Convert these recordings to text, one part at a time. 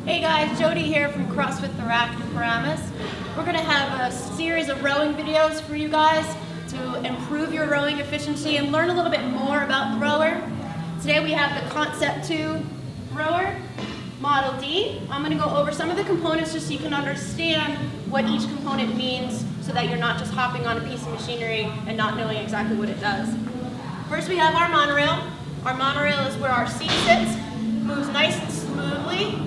Hey guys, Jody here from CrossFit the Rack in Paramus. We're going to have a series of rowing videos for you guys to improve your rowing efficiency and learn a little bit more about the rower. Today we have the Concept 2 rower, Model D. I'm going to go over some of the components just so you can understand what each component means so that you're not just hopping on a piece of machinery and not knowing exactly what it does. First we have our monorail. Our monorail is where our seat sits, moves nice and smoothly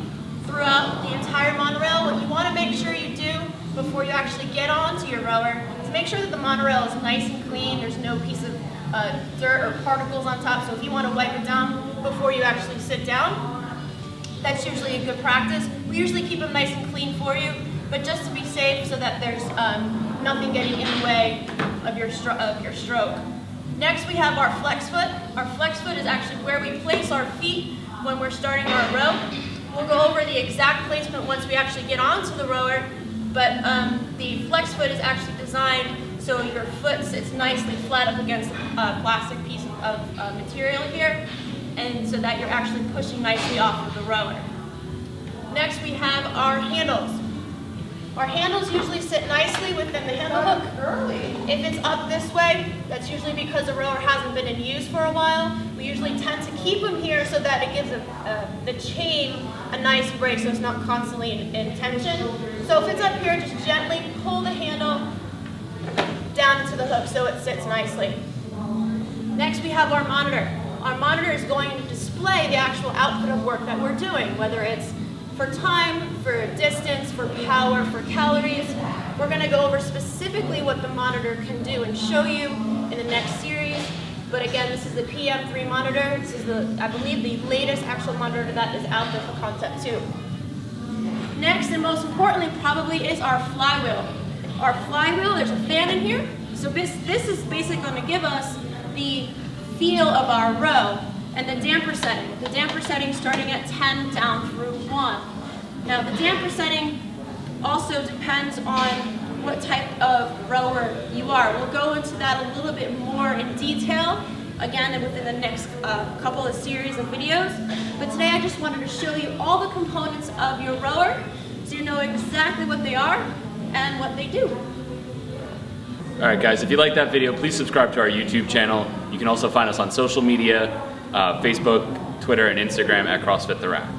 throughout the entire monorail. What you want to make sure you do before you actually get onto your rower is make sure that the monorail is nice and clean. There's no piece of dirt or particles on top, so if you want to wipe it down before you actually sit down, that's usually a good practice. We usually keep them nice and clean for you, but just to be safe so that there's nothing getting in the way of your stroke. Next we have our flex foot. Our flex foot is actually where we place our feet when we're starting our row. We'll go over the exact placement once we actually get onto the rower, but the flex foot is actually designed so your foot sits nicely flat up against a plastic piece of material here, and so that you're actually pushing nicely off of the rower. Next we have our handles. Our handles usually sit nicely within the handle hook. If it's up this way, that's usually because the rower hasn't been in use for a while. We usually tend to keep them here so that it gives the chain a nice break so it's not constantly in tension. So if it's up here, just gently pull the handle down into the hook so it sits nicely. Next we have our monitor. Our monitor is going to display the actual output of work that we're doing, whether it's for time, for distance, for power, for calories. We're going to go over specifically what the monitor can do and show you in the next series. But again, this is the PM3 monitor. This is I believe, the latest actual monitor that is out there for Concept 2. Next, and most importantly, probably is our flywheel. Our flywheel, there's a fan in here. So this is basically going to give us the feel of our row. And the damper setting. The damper setting starting at 10 down through 1. Now the damper setting also depends on what type of rower you are. We'll go into that a little bit more in detail, again within the next couple of series of videos. But today I just wanted to show you all the components of your rower so you know exactly what they are and what they do. Alright guys, if you like that video, please subscribe to our YouTube channel. You can also find us on social media, Facebook, Twitter, and Instagram at CrossFit the Rack.